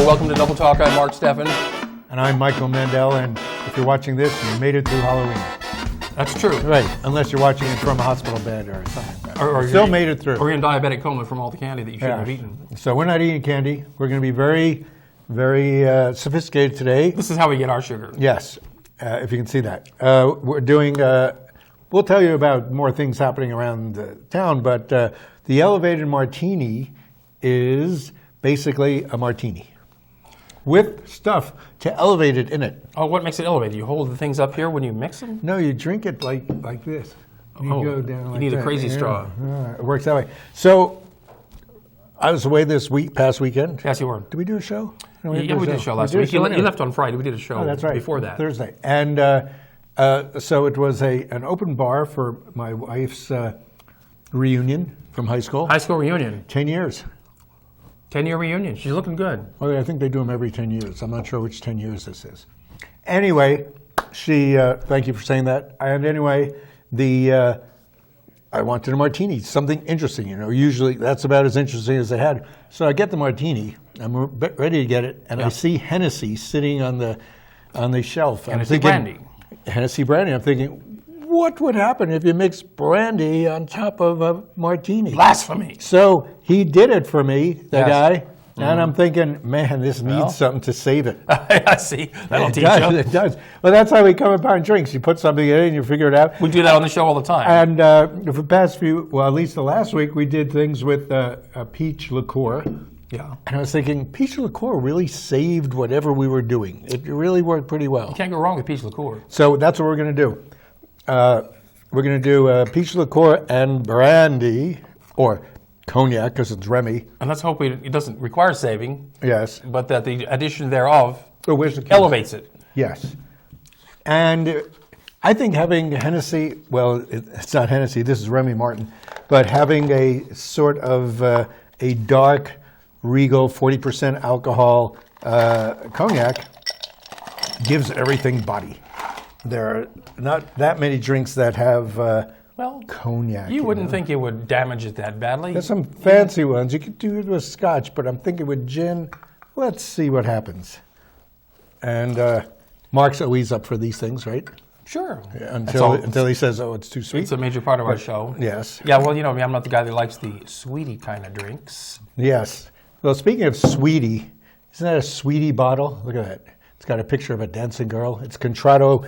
welcome to Double Talk. I'm Mark Steffen. And I'm Michael Mandel, and if you're watching this, you made it through Halloween. That's true. Right, unless you're watching it from a hospital bed or something. Or still made it through. Or you're in diabetic coma from all the candy that you shouldn't have eaten. So we're not eating candy. We're going to be very, very sophisticated today. This is how we get our sugar. Yes, if you can see that. We're doing, we'll tell you about more things happening around town, but the elevated martini is basically a martini with stuff to elevate it in it. Oh, what makes it elevated? You hold the things up here when you mix them? No, you drink it like this. You go down like you need that. a crazy straw. It works that way. So I was away this past weekend. Yes, you were. Did we do a show? No, we did a show last week. You left on Friday. We did a show that's right. before that. Thursday. And so it was an open bar for my wife's reunion from high school. High school reunion. 10 years. 10-year reunion. She's looking good. Well, I think they do them every 10 years. I'm not sure which 10 years this is. Anyway, thank you for saying that. And anyway, I wanted a martini, something interesting, Usually that's about as interesting as I had. So I get the martini. I'm ready to get it, and I see Hennessy sitting on the shelf. Hennessy brandy. Hennessy brandy. I'm thinking, what would happen if you mix brandy on top of a martini? Blasphemy. So he did it for me, the guy. Mm-hmm. And I'm thinking, man, this needs something to save it. I see. That'll teach you. It does. Well, that's how we come upon drinks. You put something in it and you figure it out. We do that on the show all the time. And for the past at least the last week, we did things with a peach liqueur. Yeah. And I was thinking, peach liqueur really saved whatever we were doing. It really worked pretty well. You can't go wrong with peach liqueur. So that's what we're going to do. We're going to do peach liqueur and brandy, or cognac, because it's Remy. And let's hope it doesn't require saving. Yes. But that the addition thereof elevates it. Yes. And I think having Hennessy, well, it's not Hennessy, this is Remy Martin, but having a sort of a dark, regal, 40% alcohol cognac gives everything body. There are not that many drinks that have cognac. You wouldn't think it would damage it that badly. There's some fancy ones. You could do it with scotch, but I'm thinking with gin, let's see what happens. And Mark's always up for these things, right? Sure. Until he says, oh, it's too sweet. It's a major part of our show. Yes. Yeah, well, I'm not the guy that likes the sweetie kind of drinks. Yes. Well, speaking of sweetie, isn't that a sweetie bottle? Look at that. It's got a picture of a dancing girl. It's Contratto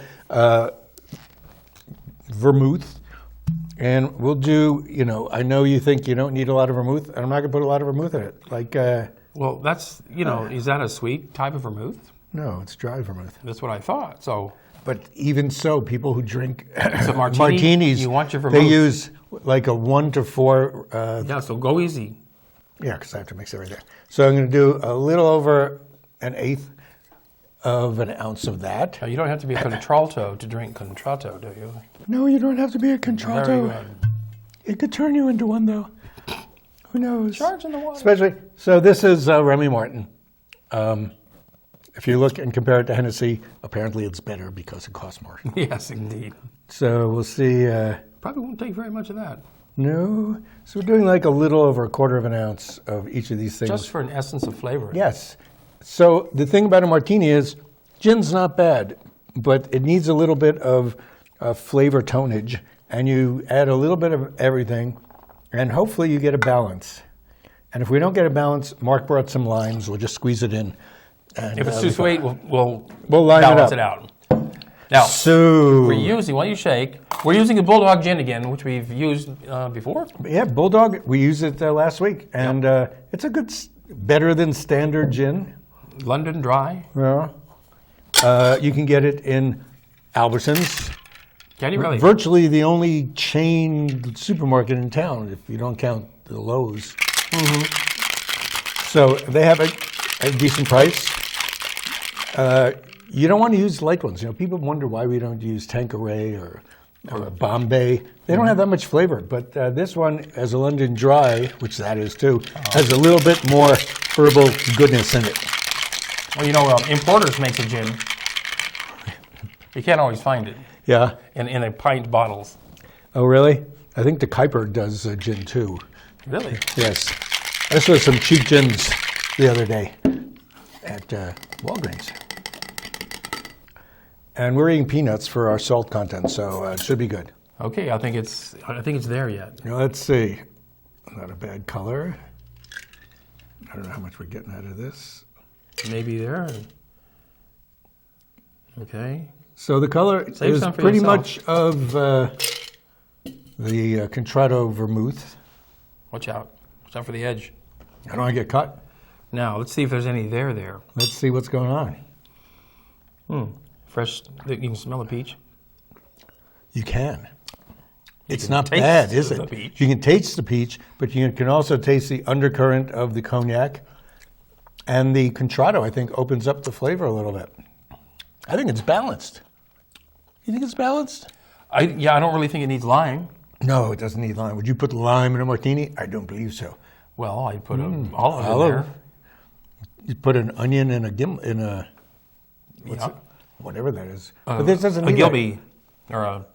vermouth. And we'll do, I know you think you don't need a lot of vermouth, and I'm not going to put a lot of vermouth in it. Well, that's, is that a sweet type of vermouth? No, it's dry vermouth. That's what I thought. So, but even so, people who drink martinis, you want your vermouth. They use like a 1 to 4. Yeah, so go easy. Yeah, because I have to mix everything. So I'm going to do a little over an eighth of an ounce of that. Now, you don't have to be a contralto to drink contratto, do you? No, you don't have to be a contralto. Very good. It could turn you into one, though. Who knows? Charge in the water. Especially, so this is Remy Martin. If you look and compare it to Hennessy, apparently it's better because it costs more. Yes, indeed. So we'll see. Probably won't take very much of that. No. So we're doing like a little over a quarter of an ounce of each of these things. Just for an essence of flavor. Yes. So the thing about a martini is gin's not bad, but it needs a little bit of flavor tonage, and you add a little bit of everything, and hopefully you get a balance. And if we don't get a balance, Mark brought some limes. We'll just squeeze it in. And if it's too sweet, we'll balance it out. Now, so while you shake, we're using the Bulldog gin again, which we've used before. Yeah, Bulldog, we used it last week, and it's a better than standard gin. London Dry. Yeah. You can get it in Albertsons. Can you really? Virtually the only chain supermarket in town, if you don't count the Lowe's. Mm-hmm. So they have a decent price. You don't want to use light ones. People wonder why we don't use Tanqueray or Bombay. They don't have that much flavor, but this one, as a London Dry, which that is too, has a little bit more herbal goodness in it. Well, Importers makes a gin. You can't always find it. Yeah. In a pint bottles. Oh, really? I think the Kuiper does gin too. Really? Yes. I saw some cheap gins the other day. at Walgreens. And we're eating peanuts for our salt content, so it should be good. Okay, I think it's there yet. Now, let's see. Not a bad color. I don't know how much we're getting out of this. Maybe there. Okay. So the color Save is some for pretty yourself. much of the Contratto vermouth. Watch out. Watch out for the edge. I don't want to get cut. Now, let's see if there's any there. Let's see what's going on. Fresh, you can smell the peach. You can. It's can not taste bad, is the it? peach. You can taste the peach, but you can also taste the undercurrent of the cognac. And the Contratto, I think, opens up the flavor a little bit. I think it's balanced. You think it's balanced? I don't really think it needs lime. No, it doesn't need lime. Would you put lime in a martini? I don't believe so. Well, I'd put olive in Olive. there. You put an onion in Yeah. whatever that is. But this doesn't a need Gilby, or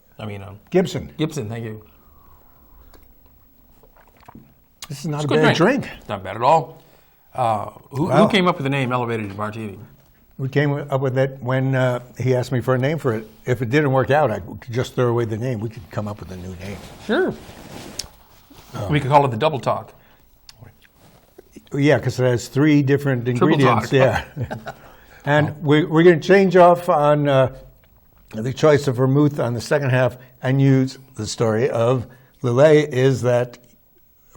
Gibson. Gibson, thank you. This is not a Good bad drink. Not bad at all. Who came up with the name Elevated Martini? We came up with it when he asked me for a name for it. If it didn't work out, I could just throw away the name. We could come up with a new name. Sure. We could call it the Double Talk. Yeah, because it has 3 different Triple ingredients. talk. Yeah. And we're going to change off on the choice of vermouth on the second half and use the story of Lillet is that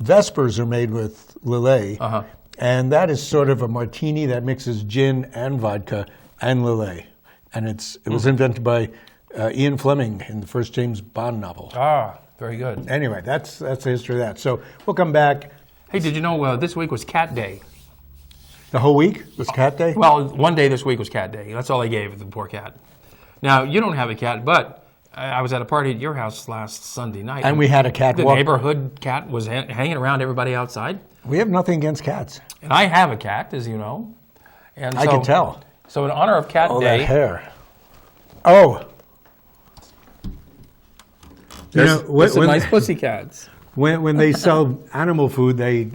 Vespers are made with Lillet. Uh-huh. And that is sort of a martini that mixes gin and vodka and Lillet. And it was invented by Ian Fleming in the first James Bond novel. Ah, very good. Anyway, that's the history of that. So we'll come back. Hey, did you know this week was Cat Day? The whole week was Cat Day? Well, one day this week was Cat Day. That's all they gave the poor cat. Now, you don't have a cat, but I was at a party at your house last Sunday night. And we had a cat The walk. neighborhood cat was hanging around everybody outside. We have nothing against cats. And I have a cat, as you know. And I can tell. So in honor of Cat Oh, Day... that hair. Oh. There's some nice pussycats. When they sell animal food, they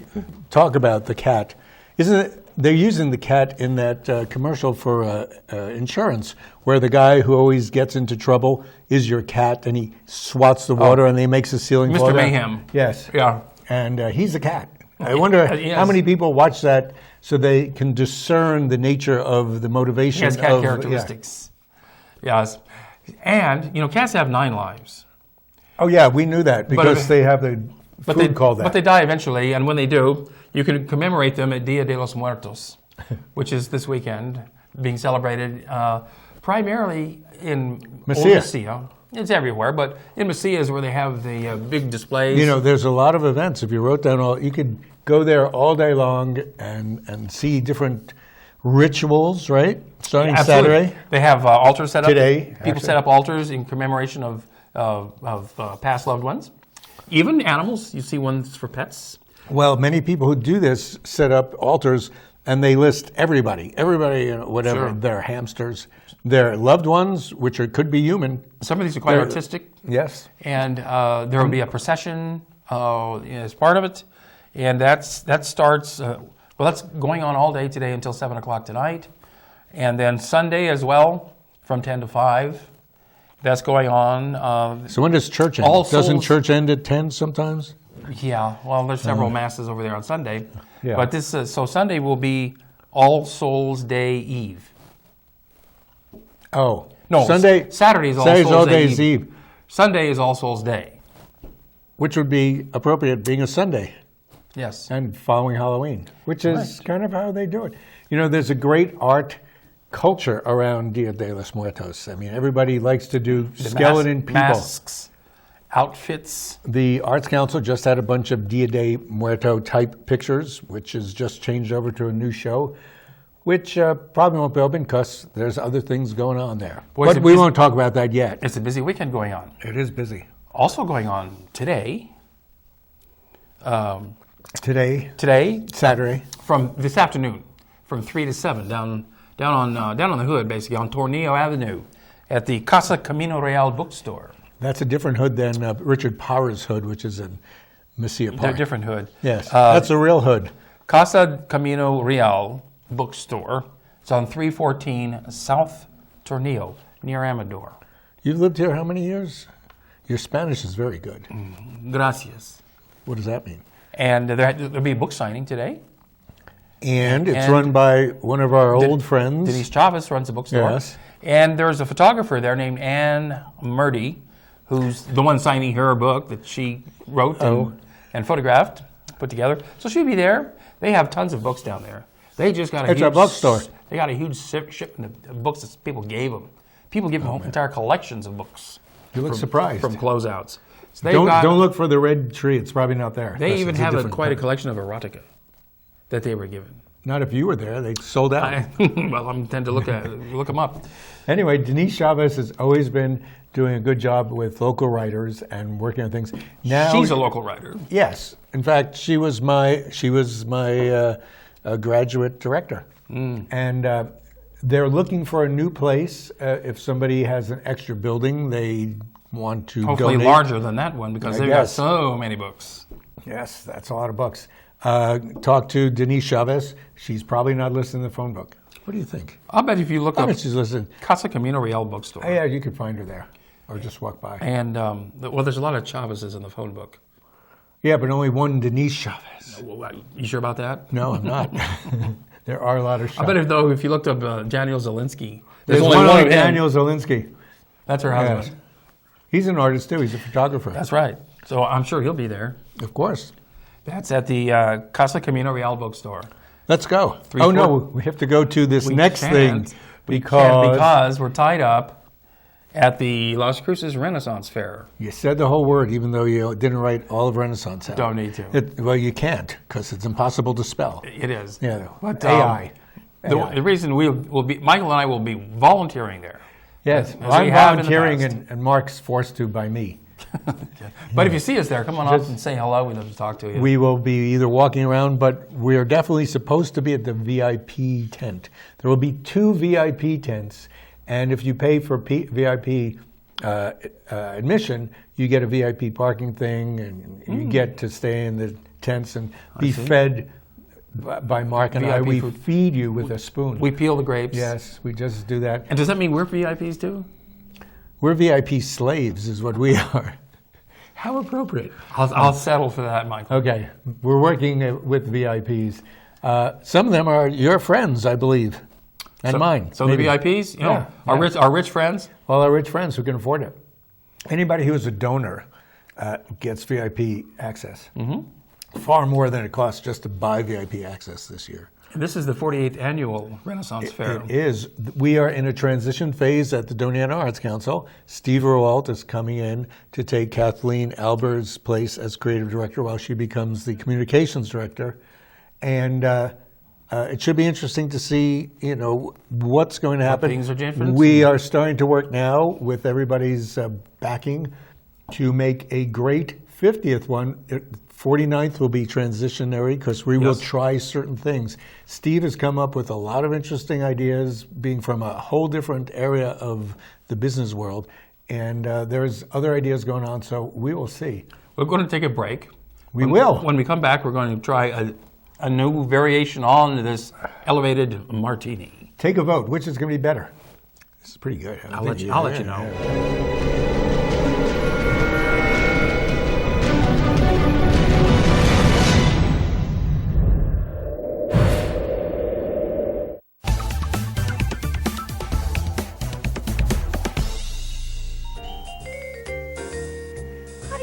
talk about the cat. Isn't it? They're using the cat in that commercial for insurance, where the guy who always gets into trouble is your cat, and he swats the water, and he makes the ceiling fall Mr. down. Mayhem. Yes. Yeah. And he's a cat. I wonder Yes. how many people watch that so they can discern the nature of the motivation. He has cat of characteristics. Yes. And, cats have 9 lives. Oh yeah, we knew that because they have the food called that. But they die eventually, and when they do, you can commemorate them at Dia de los Muertos, which is this weekend, being celebrated primarily in Mesilla. It's everywhere, but in Mesilla is where they have the big displays. There's a lot of events. If you wrote down you could go there all day long and see different rituals, right? Starting Absolutely. Saturday. They have altars set up. Today, People actually. set up altars in commemoration of past loved ones. Even animals. You see ones for pets. Well, many people who do this set up altars and they list everybody, whatever, Sure. their hamsters, their loved ones, which could be human. Some of these are quite artistic. Yes. And there will be a procession as part of it. And that starts, that's going on all day today until 7 o'clock tonight. And then Sunday as well, from 10 to 5. That's going on. So when does church end? All Doesn't Souls- church end at 10 sometimes? Yeah, well, there's several masses over there on Sunday. Yeah. But so Sunday will be All Souls Day Eve. Oh. No, Saturday's Saturday's All All Souls Day Days Eve, Sunday is All Souls Day. which would be appropriate being a Sunday. Yes. And following Halloween, which is kind of how they do it. There's a great art culture around Dia de los Muertos. I mean, everybody likes to do skeleton people. Masks, outfits. The Arts Council just had a bunch of Dia de Muerto type pictures, which is just changed over to a new show, which probably won't be open because there's other things going on there. Boy, but we won't talk about that yet. It's a busy weekend going on. It is busy. Also going on today. Today, Saturday. From this afternoon, from 3 to 7, down on the hood, basically on Tornillo Avenue, at the Casa Camino Real bookstore. That's a different hood than Richard Power's hood, which is in Mesilla They're Park. a different hood. Yes, that's a real hood. Casa Camino Real bookstore It's on 314 South Tornillo, near Amador. You've lived here how many years? Your Spanish is very good. Gracias. What does that mean? And there'll be a book signing today. And it's run by one of our old friends. Denise Chavez runs a bookstore. Yes. And there's a photographer there named Ann Murdy, who's the one signing her book that she wrote and photographed, put together. So she'll be there. They have tons of books down there. They just got It's a bookstore. They got a huge shipment of books that people gave them. People give them entire collections of books. You look surprised. From closeouts. So don't look for the red tree. It's probably not there. They even have quite a collection of erotica that they were given. Not if you were there. They sold out. Well, I tend to look them up. Anyway, Denise Chavez has always been doing a good job with local writers and working on things. Now she's a local writer. Yes, in fact, she was my graduate director, and they're looking for a new place. If somebody has an extra building, they want to hopefully donate. Larger than that one because they've got so many books. Yes, that's a lot of books. Talk to Denise Chavez. She's probably not listening to the phone book. What do you think? I'll bet if you look I up bet she's listening. Casa Camino Real bookstore. Yeah, you could find her there, or just walk by. And well, there's a lot of Chavez's in the phone book. Yeah, but only one Denise Chavez. You sure about that? No, I'm not. There are a lot of Chavez. I bet if you looked up Daniel Zelinsky, there's only one of like him. Daniel Zelinsky. That's her husband. Yes. He's an artist too. He's a photographer. That's right. So I'm sure he'll be there. Of course. That's at the Casa Camino Real bookstore. Let's go. Oh no, we have to go to this next thing because we're tied up at the Las Cruces Renaissance Fair. You said the whole word, even though you didn't write all of Renaissance out. Don't need to. Well, you can't because it's impossible to spell. It is. Yeah, but AI. The reason Michael and I will be volunteering there. Yes, as I'm we have in the volunteering, past. and Mark's forced to by me. But if you see us there, come on up and say hello. We'd love to talk to you. We will be either walking around, but we're definitely supposed to be at the VIP tent. There will be 2 VIP tents, and if you pay for VIP admission, you get a VIP parking thing, and you get to stay in the tents and be fed by Mark and I. We feed you with a spoon. We peel the grapes. Yes, we just do that. And does that mean we're VIPs too? We're VIP slaves is what we are. How appropriate. I'll settle for that, Michael. Okay, we're working with VIPs. Some of them are your friends, I believe, and mine. So maybe. the VIPs, our rich friends? Well, our rich friends who can afford it. Anybody who is a donor gets VIP access. Mm-hmm. Far more than it costs just to buy VIP access this year. This is the 48th annual Renaissance Fair. It is. We are in a transition phase at the Doniana Arts Council. Steve Rowalt is coming in to take Kathleen Albert's place as creative director while she becomes the communications director. And it should be interesting to see, what's going to happen. Things are different. We are starting to work now with everybody's backing to make a great 50th one. 49th will be transitionary because we will try certain things. Steve has come up with a lot of interesting ideas, being from a whole different area of the business world. And there's other ideas going on, so we will see. We're going to take a break. We will. When we come back, we're going to try a new variation on this elevated martini. Take a vote. Which is going to be better? This is pretty good. I'll let you know.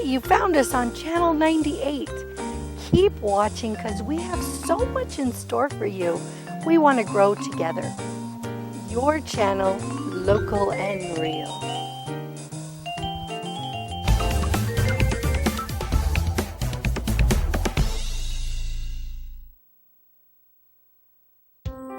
You found us on Channel 98. Keep watching because we have so much in store for you. We want to grow together. Your channel, local and real.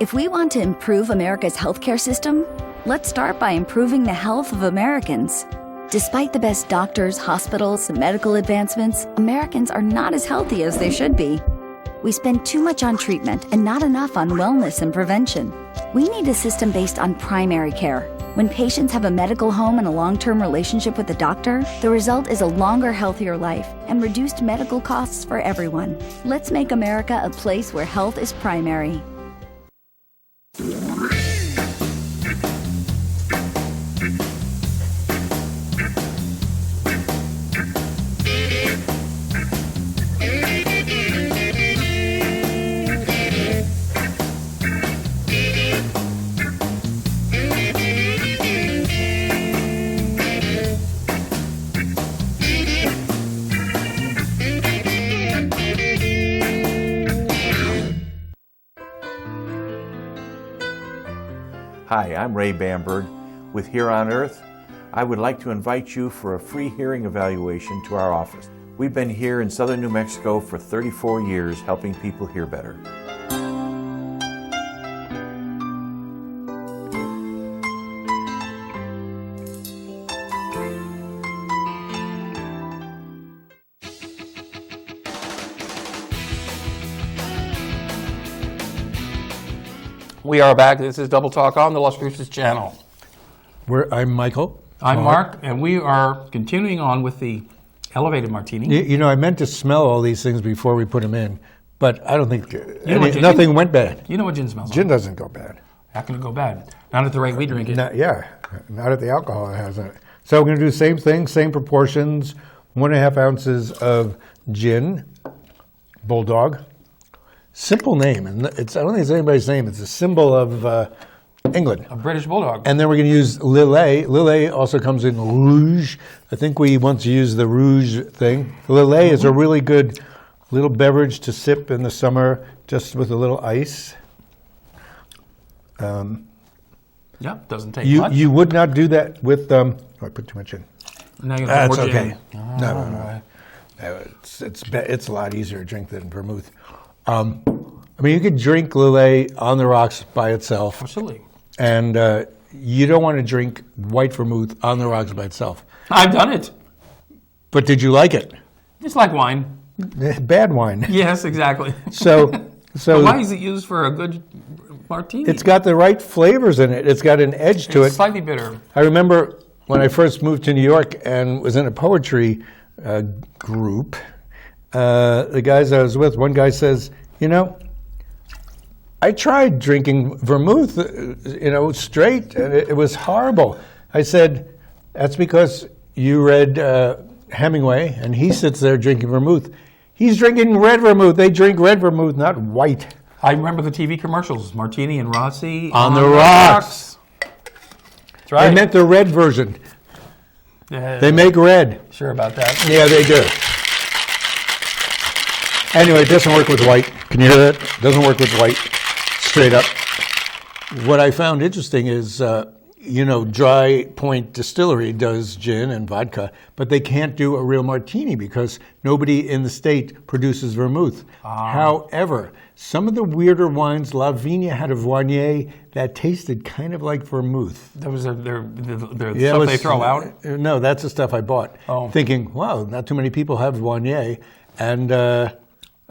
If we want to improve America's healthcare system, let's start by improving the health of Americans. Despite the best doctors, hospitals, and medical advancements, Americans are not as healthy as they should be. We spend too much on treatment and not enough on wellness and prevention. We need a system based on primary care. When patients have a medical home and a long-term relationship with a doctor, the result is a longer, healthier life and reduced medical costs for everyone. Let's make America a place where health is primary. Hi, I'm Ray Bamberg with Here on Earth. I would like to invite you for a free hearing evaluation to our office. We've been here in southern New Mexico for 34 years helping people hear better. We are back. This is Double Talk on the Las Cruces channel. I'm Michael. I'm Mark, and we are continuing on with the elevated martini. You know, I meant to smell all these things before we put them in, but I don't think gin- nothing went bad. You know what gin smells Gin like? doesn't go bad. Not going to go bad. Not at the rate we drink it. Not at the alcohol it has in it. So we're going to do the same thing, same proportions, 1.5 ounces of gin, Bulldog. Simple name, and I don't think it's anybody's name. It's a symbol of England. A British Bulldog. And then we're going to use Lillet. Lillet also comes in Rouge. I think we once used the Rouge thing. Lillet is a really good little beverage to sip in the summer, just with a little ice. Yeah, doesn't take much. You would not do that with. I put too much in. Now you have That's more okay. gin. No. It's a lot easier to drink than vermouth. I mean, you could drink Lillet on the rocks by itself. Absolutely. And you don't want to drink white vermouth on the rocks by itself. I've done it. But did you like it? It's like wine. Bad wine. Yes, exactly. So Why is it used for a good martini? it's got the right flavors in it. It's got an edge to It's it. slightly bitter. I remember when I first moved to New York and was in a poetry group, the guys I was with, one guy says, I tried drinking vermouth, straight, and it was horrible. I said, that's because you read Hemingway, and he sits there drinking vermouth. He's drinking red vermouth. They drink red vermouth, not white. I remember the TV commercials, Martini and Rossi. On the rocks. That's right. I meant the red version. They make red. Sure about that. Yeah, they do. Anyway, it doesn't work with white. Can you hear that? It doesn't work with white. Straight up. What I found interesting is, Dry Point Distillery does gin and vodka, but they can't do a real martini because nobody in the state produces vermouth. However, some of the weirder wines, La Vigne had a Viognier that tasted kind of like vermouth. That was their stuff they throw out? No, that's the stuff I bought. Oh. Thinking, wow, not too many people have Viognier. And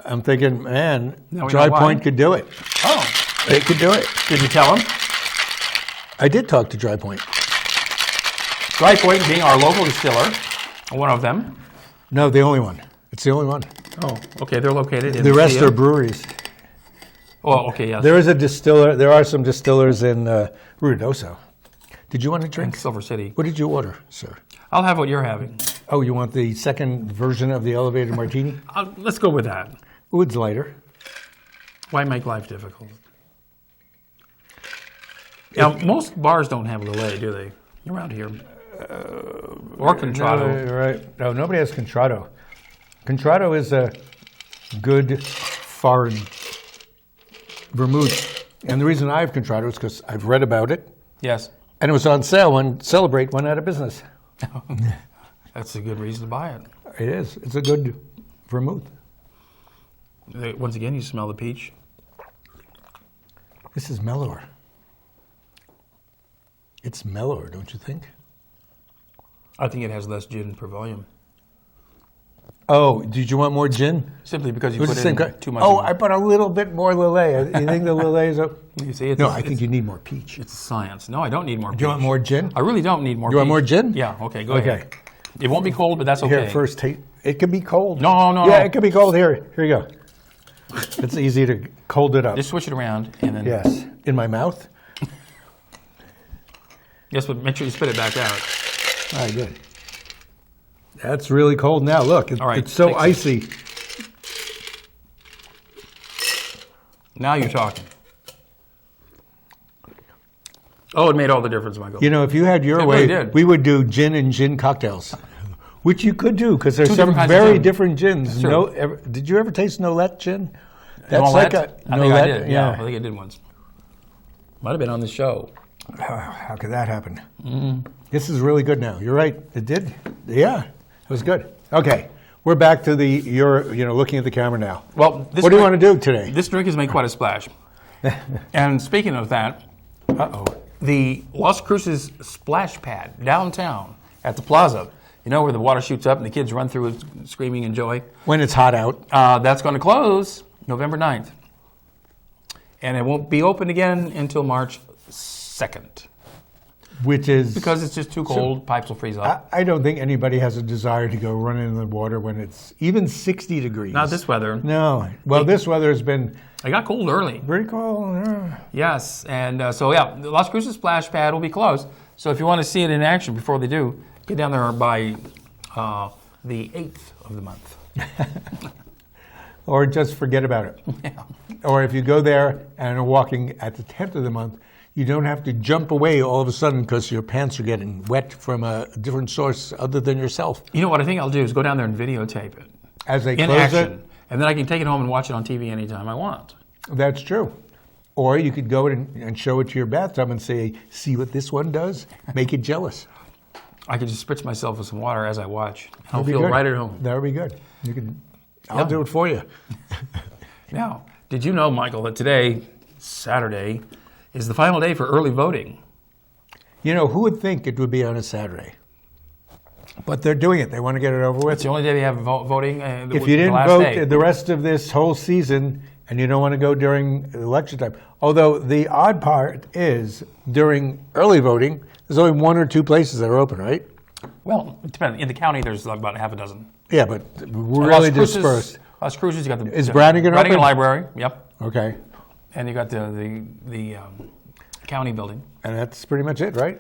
I'm thinking, man, Dry Point could do it. Oh. They could do it. Did you tell them? I did talk to Dry Point. Dry Point being our local distiller, one of them. No, the only one. It's the only one. Oh, okay. They're located in The rest are breweries. Oh, okay, yes. There is a distiller. There are some distillers in Ruidoso. Did you want to In drink? Silver City. What did you order, sir? I'll have what you're having. Oh, you want the second version of the elevated martini? Let's go with that. Ooh, it's lighter. Why make life difficult? Now, most bars don't have Lillet, do they? Around here. Or Contrado. No, right. No, nobody has Contrado. Contrado is a good foreign vermouth. And the reason I have Contrado is because I've read about it. Yes. And it was on sale when Celebrate went out of business. That's a good reason to buy it. It is. It's a good vermouth. Once again, you smell the peach. This is mellower. It's mellower, don't you think? I think it has less gin per volume. Oh, did you want more gin? Simply because you Was put it in same too much. Oh, I put a little bit more Lillet. You think the Lillet is up? You see, No, I think you need more peach. It's science. No, I don't need more peach. Do you want more gin? I really don't need more You want peach. more gin? Yeah, okay, go Okay. ahead. It won't be cold, but that's okay. Here, first taste. It can be cold. No. Yeah, it can be cold. Here you go. It's easy to cold it up. Just switch it around and then... Yes. In my mouth? Yes, but make sure you spit it back out. All right, good. That's really cold now. Look, All right, it's so take icy. Now you're talking. Oh, it made all the difference, Michael. You know, if you had your It way, really did. we would do gin and gin cocktails, which you could do because there's Two some different kinds of very gin. different gins. True. Did you ever taste Nolette gin? Nolet? Like a I think I Nolette, did. Yeah, I think I did once. Might have been on the show. How could that happen? This is really good now. You're right. It did. Yeah, it was good. Okay, we're back to you're looking at the camera now. Well, What do you want to do today? This drink has made quite a splash. And speaking of that, the Las Cruces splash pad downtown at the plaza, where the water shoots up and the kids run through it screaming in joy. When it's hot out. That's going to close November 9th. And it won't be open again until March 2nd. Which is... Because it's just too cold, pipes will freeze up. I don't think anybody has a desire to go run in the water when it's even 60 degrees. Not this weather. No. Well, this weather has been... It got cold early. Pretty cold, yeah. Yes, and the Las Cruces splash pad will be closed. So if you want to see it in action before they do, get down there by the 8th of the month. Or just forget about it. Yeah. Or if you go there and are walking at the 10th of the month, you don't have to jump away all of a sudden because your pants are getting wet from a different source other than yourself. You know what I think I'll do is go down there and videotape it. As they in close action. it? And then I can take it home and watch it on TV anytime I want. That's true. Or you could go and show it to your bathtub and say, see what this one does? Make it jealous. I could just spritz myself with some water as I watch. I'll That'd be feel good. right at home. That would be good. I'll do it for you. Now, did you know, Michael, that today, Saturday, is the final day for early voting? Who would think it would be on a Saturday? But they're doing it. They want to get it over with. It's the only day they have voting. If you didn't vote the rest of this whole season and you don't want to go during election time, although the odd part is during early voting, there's only 1 or 2 places that are open, right? Well, it depends. In the county, there's about half a dozen. Yeah, but really dispersed. Las Cruces, you got the... Is Brannigan open? Library, yep. Okay. And you got the county building. And that's pretty much it, right?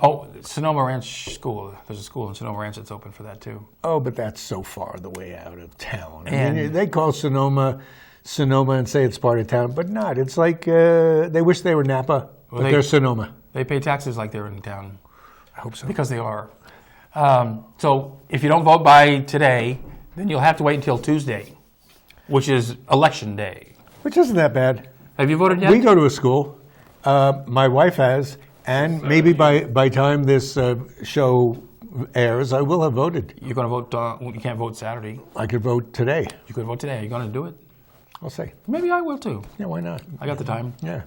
Oh, Sonoma Ranch School. There's a school in Sonoma Ranch that's open for that, too. Oh, but that's so far the way out of town. And they call Sonoma and say it's part of town, but not. It's like they wish they were Napa, but they're Sonoma. They pay taxes like they're in town. I hope so. Because they are. So if you don't vote by today, then you'll have to wait until Tuesday, which is election day. Which isn't that bad. Have you voted yet? We go to a school. My wife has, and maybe by time this show airs, I will have voted. You're going to vote, you can't vote Saturday. I could vote today. You could vote today. Are you going to do it? I'll say. Maybe I will too. Yeah, why not? I got the time. Yeah.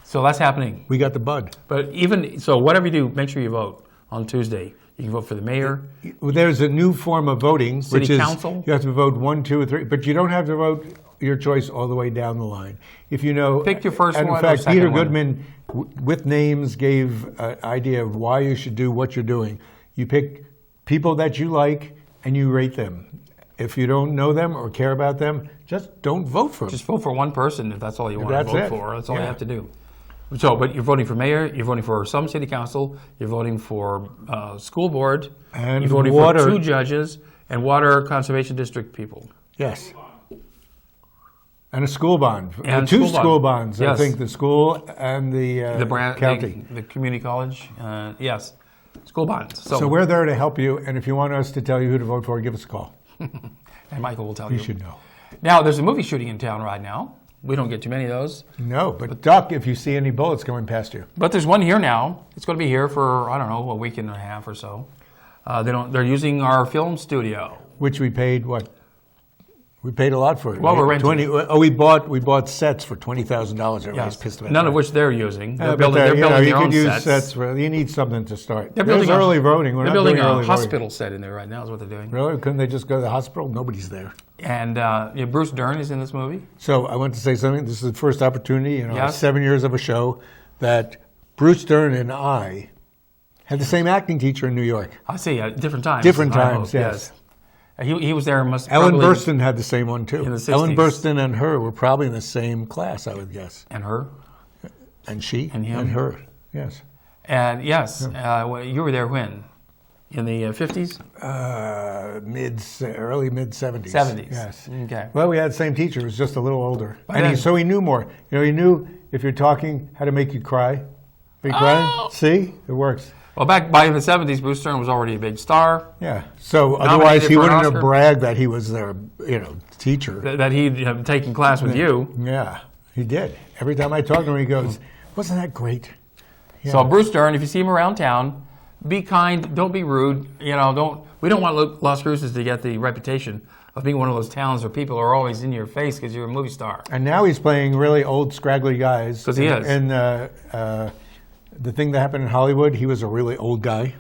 So that's happening. We got the bud. But whatever you do, make sure you vote on Tuesday. You can vote for the mayor. There's a new form of voting, City which is council? you have to vote 1, 2, or 3, but you don't have to vote your choice all the way down the line. If you know, Pick your first and one in or fact, second Peter one. Goodman, with names, gave an idea of why you should do what you're doing. You pick people that you like and you rate them. If you don't know them or care about them, just don't vote for them. Just vote for one person if that's all you want to That's vote it. for. That's all you Yeah. have to do. So, but you're voting for mayor, you're voting for some city council, you're voting for school board, And you're voting water. for 2 judges, and water conservation district people. Yes. And a school bond. And 2 school bond. school bonds. I Yes. think the school and the county. The community college, yes, school bonds. So we're there to help you, and if you want us to tell you who to vote for, give us a call. and Michael will tell You you. should know. Now, there's a movie shooting in town right now. We don't get too many of those. No, but duck if you see any bullets going past you. But there's one here now. It's going to be here for, I don't know, a week and a half or so. They're using our film studio. Which we paid what? We paid a lot for it. Well, right? we're renting. we bought sets for $20,000. Everybody's pissed about None that. of which they're using. They're But building, you know, their you own could use sets. sets for. You need something to start. They're There's building early voting. We're they're not building doing a early voting. hospital set in there right now is what they're doing. Really? Couldn't they just go to the hospital? Nobody's there. And Bruce Dern is in this movie. So I want to say something. This is the first opportunity in our Yes. 7 years of a show that Bruce Dern and I had the same acting teacher in New York. I see, different times. Different I times, hope, yes. He was there Ellen probably- Burstyn had the same one too. In the 60s. Ellen Burstyn and her were probably in the same class, I would guess. And her. And she And him. and her, yes. And yes, you were there when? In the 50s? Early mid 70s. 70s. Yes. Okay. Well, we had the same teacher. He was just a little older, By then. so he knew more. You know, he knew if you're talking how to make you cry. Are you crying? Oh. See, it works. Well, back by the 70s, Bruce Dern was already a big star. Yeah. So Nominated otherwise, he for an wouldn't have Oscar. bragged that he was their, teacher. That he'd have taken class with you. Yeah, he did. Every time I talk to him, he goes, "Wasn't that great?" So Bruce Dern, if you see him around town, be kind, don't be rude. We don't want Las Cruces to get the reputation of being one of those towns where people are always in your face because you're a movie star. And now he's playing really old, scraggly guys. Because he is. And the thing that happened in Hollywood, he was a really old guy.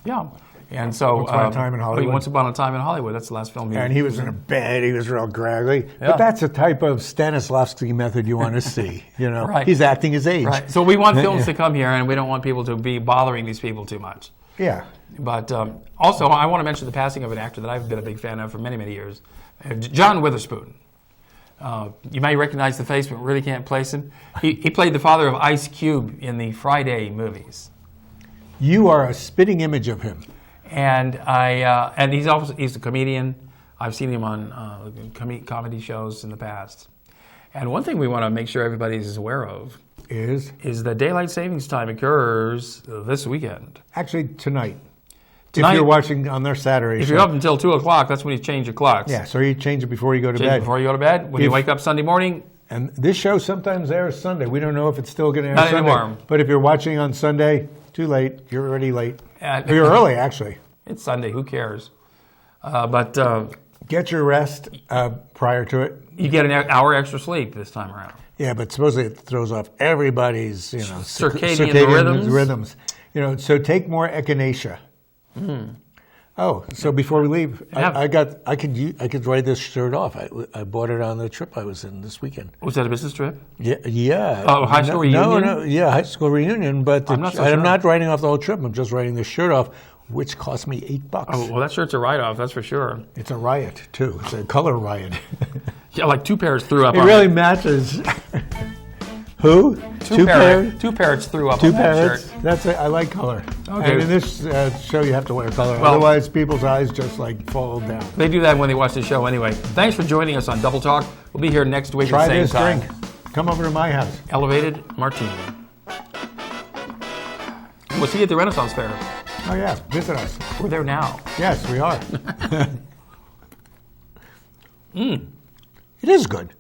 Yeah. And so Once Upon a Time in Hollywood. Once Upon a Time in Hollywood. That's the last film. And he was in a bed. He was real scraggly. Yeah. But that's a type of Stanislavski method you want to see. Right. He's acting his age. Right. So we want films to come here, and we don't want people to be bothering these people too much. Yeah. But also, I want to mention the passing of an actor that I've been a big fan of for many, many years, John Witherspoon. You may recognize the face, but really can't place him. He played the father of Ice Cube in the Friday movies. You are a spitting image of him. And he's a comedian. I've seen him on comedy shows in the past. And one thing we want to make sure everybody is aware of is that daylight savings time occurs this weekend. Actually, tonight. If you're watching on their Saturday. If you're up until 2 o'clock, that's when you change your clocks. Yeah, so you change it before you go to bed. Before you go to bed. When you wake up Sunday morning. And this show sometimes airs Sunday. We don't know if it's still going to air Not Sunday. anymore. But if you're watching on Sunday, too late. You're already late. You're early, actually. It's Sunday. Who cares? Get your rest prior to it. You get an hour extra sleep this time around. Yeah, but supposedly it throws off everybody's circadian rhythms. So take more echinacea. Mm. Oh, so before we leave, I could write this shirt off. I bought it on the trip I was in this weekend. Was that a business trip? Yeah. Oh, high school reunion? No, yeah, high school reunion. But I'm not writing off the whole trip. I'm just writing the shirt off, which cost me $8. Oh, well, that shirt's a write-off, that's for sure. It's a riot too. It's a color riot. Yeah, like two parrots threw up. It really matches. Who? Two parrots threw up on that shirt. That's it. I like color. Okay. And in this show, you have to wear color. Well, otherwise, people's eyes just fall down. They do that when they watch the show anyway. Thanks for joining us on Double Talk. We'll be here next week at the same time. Try this drink. Come over to my house. Elevated Martini. We'll see you at the Renaissance Fair. Oh, yeah. Visit us. We're there now. Yes, we are. It is good.